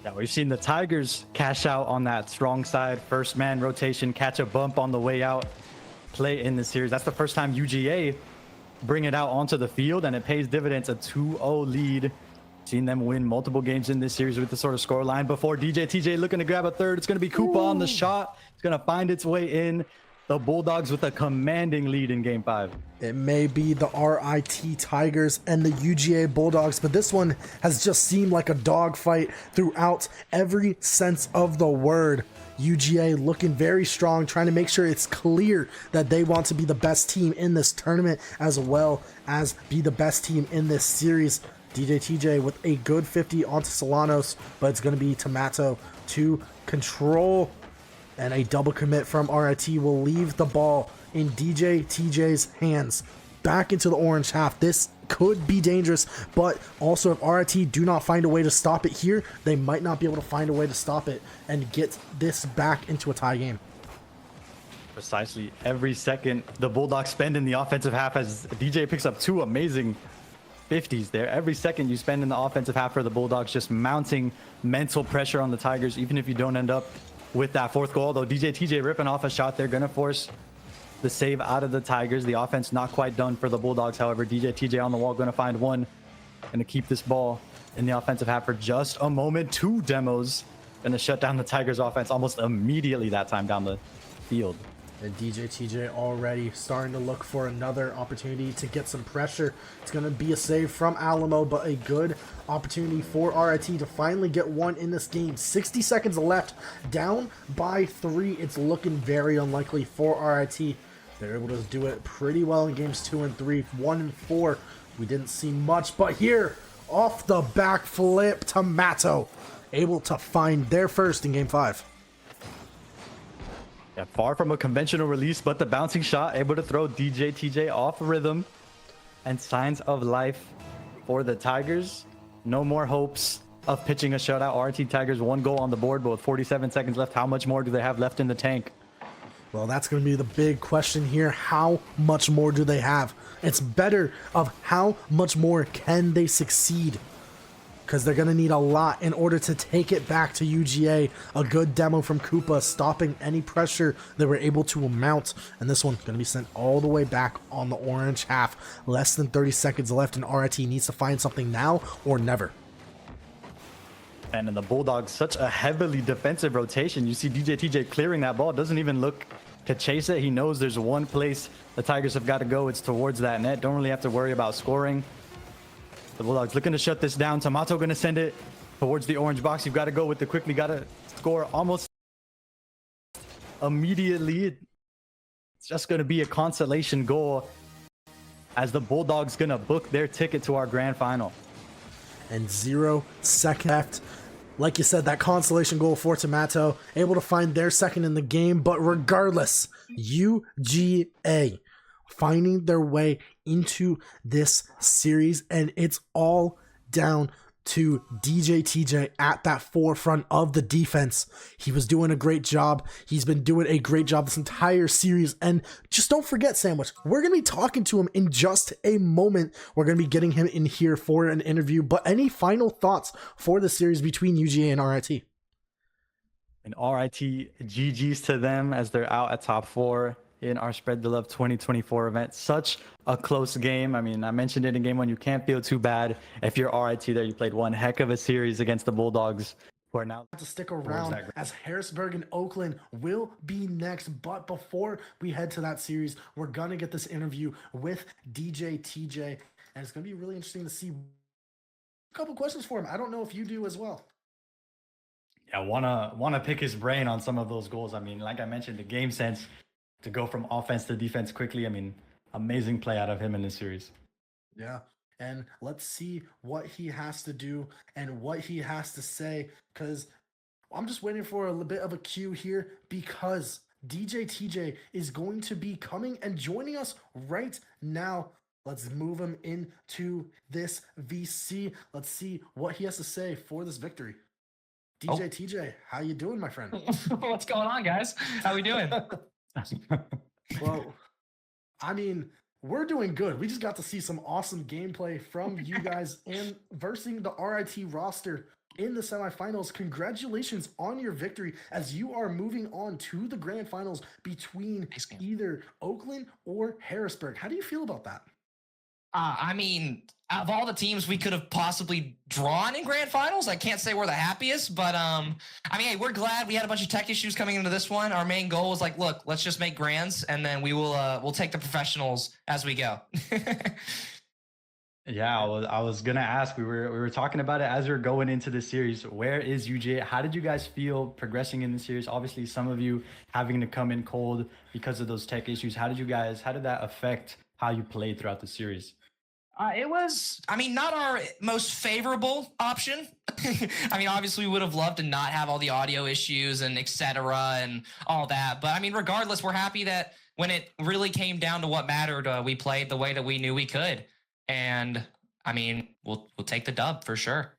Yeah, we've seen the Tigers cash out on that strong side, first man rotation, catch a bump on the way out, play in the series. That's the first time UGA bring it out onto the field, and it pays dividends. A 2-0 lead. Seen them win multiple games in this series with the sort of score line before. DJ TJ looking to grab a third. It's going to be Koopa on the shot. It's going to find its way in. The Bulldogs with a commanding lead in game 5. It may be the RIT Tigers and the UGA Bulldogs, but this one has just seemed like a dogfight throughout every sense of the word. UGA looking very strong, trying to make sure it's clear that they want to be the best team in this tournament, as well as be the best team in this series. DJ TJ with a good 50 onto Solanos, but it's going to be Tomato to control, and a double commit from RIT will leave the ball in DJ TJ's hands back into the orange half. This could be dangerous, but also if RIT do not find a way to stop it here, they might not be able to find a way to stop it and get this back into a tie game. Precisely. Every second the Bulldogs spend in the offensive half, as DJ picks up 2 amazing 50s there. Every second you spend in the offensive half for the Bulldogs, just mounting mental pressure on the Tigers, even if you don't end up with that 4th goal. Though DJ TJ ripping off a shot, they're gonna force the save out of the Tigers. The offense not quite done for the Bulldogs. However, DJ TJ on the wall, gonna find one, gonna keep this ball in the offensive half for just a moment. 2 demos gonna shut down the Tigers offense almost immediately that time down the field. And DJ TJ already starting to look for another opportunity to get some pressure. It's going to be a save from Alamo, but a good opportunity for RIT to finally get one in this game. 60 seconds left, down by 3. It's looking very unlikely for RIT. They're able to do it pretty well in games 2 and 3. 1 and 4, we didn't see much, but here, off the back flip, Tomato able to find their first in game 5. Yeah, far from a conventional release, but the bouncing shot able to throw DJ TJ off rhythm, and signs of life for the Tigers. No more hopes of pitching a shutout. RT Tigers 1 goal on the board, but with 47 seconds left, how much more do they have left in the tank? Well, that's going to be the big question here. How much more do they have? It's better of how much more can they succeed, because they're going to need a lot in order to take it back to UGA. A good demo from Koopa, stopping any pressure they were able to mount. And this one's going to be sent all the way back on the orange half. Less than 30 seconds left, and RIT needs to find something now or never. And in the Bulldogs, such a heavily defensive rotation. You see DJ TJ clearing that ball, doesn't even look to chase it. He knows there's one place the Tigers have got to go. It's towards that net. Don't really have to worry about scoring. The Bulldogs looking to shut this down. Tomato going to send it towards the orange box. You've got to go with the quickly. Got to score almost immediately. It's just going to be a consolation goal, as the Bulldogs going to book their ticket to our grand final. And 0 seconds left. Like you said, that consolation goal for Tomato, able to find their second in the game. But regardless, UGA finding their way into this series, and it's all down to DJ TJ at that forefront of the defense. He was doing a great job. He's been doing a great job this entire series. And just don't forget, Sandwich, we're going to be talking to him in just a moment. We're going to be getting him in here for an interview. But any final thoughts for the series between UGA and RIT? And RIT, GG's to them as they're out at top 4 in our Spread the Love 2024 event. Such a close game. I mean, I mentioned it in game 1. You can't feel too bad if you're RIT there. You played one heck of a series against the Bulldogs, who are now to stick around as Harrisburg and Oakland will be next. But before we head to that series, we're going to get this interview with DJ TJ. And it's going to be really interesting to see a couple questions for him. I don't know if you do as well. Yeah, wanna pick his brain on some of those goals. I mean, like I mentioned, the game sense to go from offense to defense quickly. I mean, amazing play out of him in this series. Yeah, and let's see what he has to do and what he has to say, because I'm just waiting for a little bit of a cue here, because DJ TJ is going to be coming and joining us right now. Let's move him into this VC. Let's see what he has to say for this victory. DJ TJ, how you doing, my friend? What's going on, guys? How we doing? Well, I mean, we're doing good. We just got to see some awesome gameplay from you guys and versing the RIT roster in the semifinals. Congratulations on your victory as you are moving on to the grand finals between either Oakland or Harrisburg. How do you feel about that? I mean, of all the teams we could have possibly drawn in grand finals, I can't say we're the happiest, but I mean, hey, we're glad. We had a bunch of tech issues coming into this one. Our main goal was like, look, let's just make grands, and then we'll take the professionals as we go. Yeah, I was gonna ask. We were talking about it as we are going into the series. Where is UGA? How did you guys feel progressing in the series? Obviously, some of you having to come in cold because of those tech issues. How did that affect how you played throughout the series? It was, I mean, not our most favorable option. I mean, obviously we would have loved to not have all the audio issues and et cetera and all that. But I mean, regardless, we're happy that when it really came down to what mattered, we played the way that we knew we could. And I mean, we'll take the dub for sure.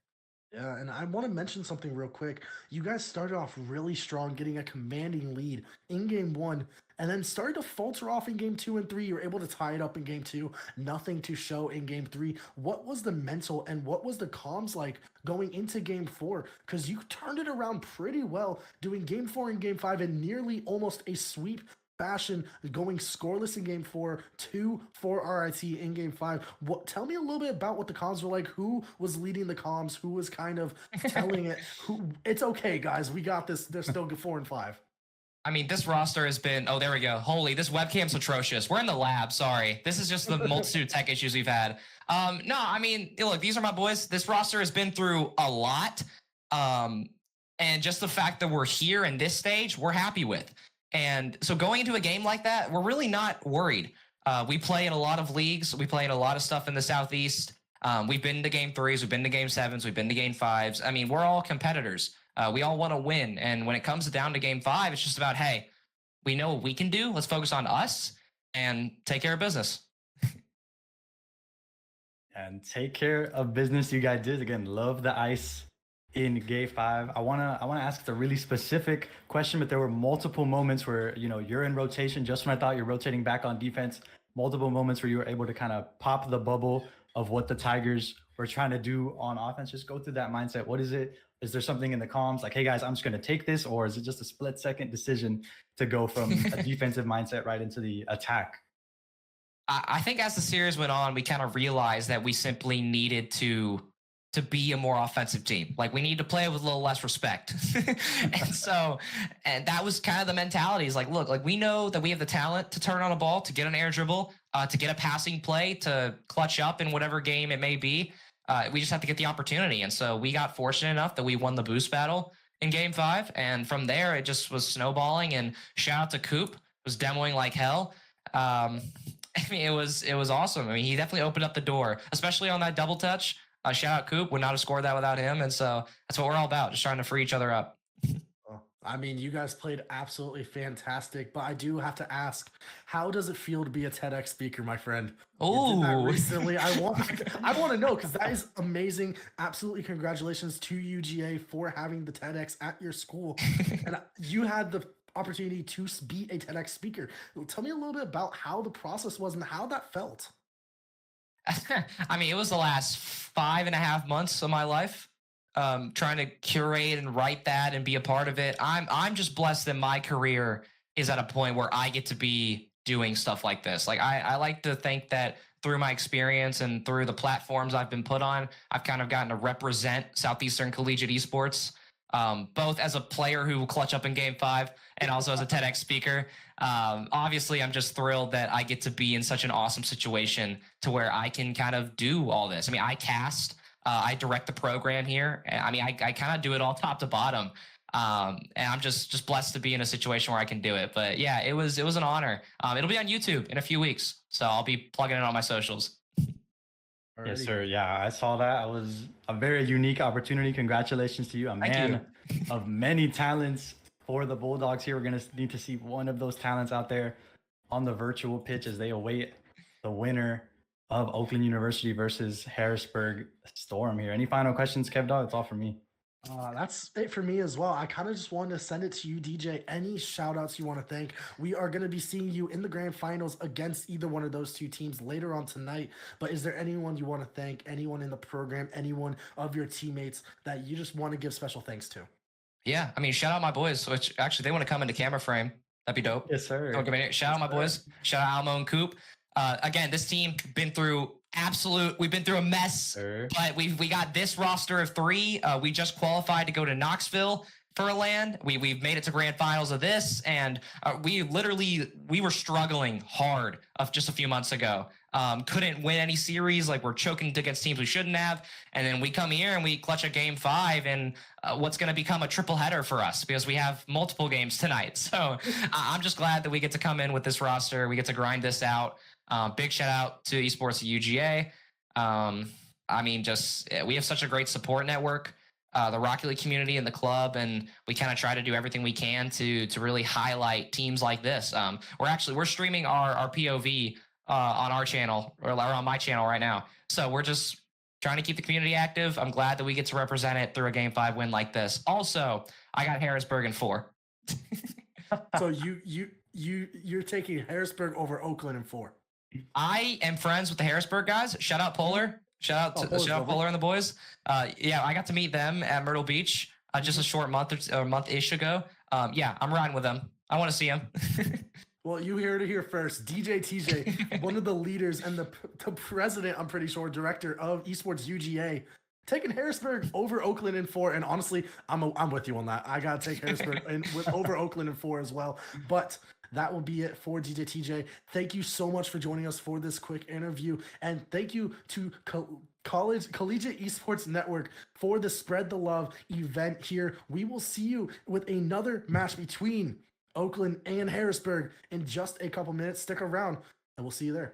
Yeah, and I want to mention something real quick. You guys started off really strong, getting a commanding lead in game 1, and then started to falter off in game 2 and 3. You were able to tie it up in game 2. Nothing to show in game 3. What was the mental and what was the comms like going into game 4? Because you turned it around pretty well, doing game 4 and game 5 in nearly almost a sweep fashion, going scoreless in game 4, 2 for RIT in game 5. Tell me a little bit about what the comms were like. Who was leading the comms? Who was kind of telling it? It's okay, guys. We got this. They're still 4 and 5. I mean, this roster has been, oh, there we go. Holy, this webcam's atrocious. We're in the lab, sorry. This is just the multitude of tech issues we've had. No, I mean, look, these are my boys. This roster has been through a lot. And just the fact that we're here in this stage, we're happy with. And so going into a game like that, we're really not worried. We play in a lot of leagues. We play in a lot of stuff in the Southeast. We've been to game 3s. We've been to game 7s. We've been to game 5s. I mean, we're all competitors. We all want to win. And when it comes down to game 5, it's just about, hey, we know what we can do. Let's focus on us and take care of business. And take care of business. You guys did. Again, love the ice in game 5. I wanna ask a really specific question, but there were multiple moments where, you know, you're in rotation just when I thought you're rotating back on defense. Multiple moments where you were able to kind of pop the bubble of what the Tigers were trying to do on offense. Just go through that mindset. What is it? Is there something in the comms like, hey guys, I'm just going to take this, or is it just a split-second decision to go from a defensive mindset right into the attack? I think as the series went on, we kind of realized that we simply needed to be a more offensive team. Like, we need to play with a little less respect. and that was kind of the mentality, is like, look, like, we know that we have the talent to turn on a ball, to get an air dribble, to get a passing play, to clutch up in whatever game it may be. We just have to get the opportunity. And so we got fortunate enough that we won the boost battle in game 5. And from there, it just was snowballing, and shout out to Coop, was demoing like hell. I mean, it was awesome. I mean, he definitely opened up the door, especially on that double touch. Shout out Coop, would not have scored that without him. And so that's what we're all about, just trying to free each other up. I mean, you guys played absolutely fantastic, but I do have to ask, how does it feel to be a TEDx speaker, my friend? You did that Oh, recently. I want to know because that is amazing. Absolutely, congratulations to UGA for having the TEDx at your school, and you had the opportunity to be a TEDx speaker. Tell me a little bit about how the process was and how that felt. I mean, it was the last 5.5 months of my life, trying to curate and write that and be a part of it. I'm just blessed that my career is at a point where I get to be doing stuff like this. Like I like to think that through my experience and through the platforms I've been put on, I've kind of gotten to represent Southeastern Collegiate Esports, both as a player who will clutch up in Game 5 and also as a TEDx speaker. Obviously, I'm just thrilled that I get to be in such an awesome situation to where I can kind of do all this. I mean, I cast, I direct the program here. I mean, I kind of do it all top to bottom. And I'm just blessed to be in a situation where I can do it. But yeah, it was an honor. It'll be on YouTube in a few weeks, so I'll be plugging it on my socials. Yes, sir. Yeah, I saw that. It was a very unique opportunity. Congratulations to you, a man of many talents for the Bulldogs here. We're going to need to see one of those talents out there on the virtual pitch as they await the winner of Oakland University versus Harrisburg Storm here. Any final questions, Kev Dog? It's all for me. That's it for me as well. I kind of just wanted to send it to you, DJ. Any shout outs you want to thank? We are going to be seeing you in the grand finals against either one of those two teams later on tonight. But is there anyone you want to thank? Anyone in the program? Anyone of your teammates that you just want to give special thanks to? Yeah, I mean, shout out my boys, which actually they want to come into camera frame. That'd be dope. Yes, sir. Shout out my boys. Shout out Almo and Coop. Again, this team been through we've been through a mess, but we got this roster of 3. We just qualified to go to Knoxville for a LAN. We've made it to grand finals of this, and we were struggling hard of just a few months ago. Couldn't win any series, like we're choking against teams we shouldn't have, and then we come here and we clutch a Game 5 and what's going to become a triple header for us because we have multiple games tonight. So I'm just glad that we get to come in with this roster. We get to grind this out. Big shout out to Esports at UGA. I mean, we have such a great support network, the Rocket League community and the club, and we kind of try to do everything we can to really highlight teams like this. We're streaming our POV on our channel or on my channel right now. So we're just trying to keep the community active. I'm glad that we get to represent it through a Game 5 win like this. Also, I got Harrisburg in 4. So you're taking Harrisburg over Oakland in 4. I am friends with the Harrisburg guys. Shout out Polar. Shout out Polar and the boys. Yeah, I got to meet them at Myrtle Beach just a short month-ish ago. Yeah, I'm riding with them. I want to see them. Well, you heard it here first. DJ TJ, one of the leaders and the president, I'm pretty sure, director of Esports UGA, taking Harrisburg over Oakland in 4. And honestly, I'm with you on that. I gotta take Harrisburg over Oakland in 4 as well. But that will be it for DJ TJ. Thank you so much for joining us for this quick interview. And thank you to Collegiate Esports Network for the Spread the Love event here. We will see you with another match between Oakland and Harrisburg in just a couple minutes. Stick around and we'll see you there.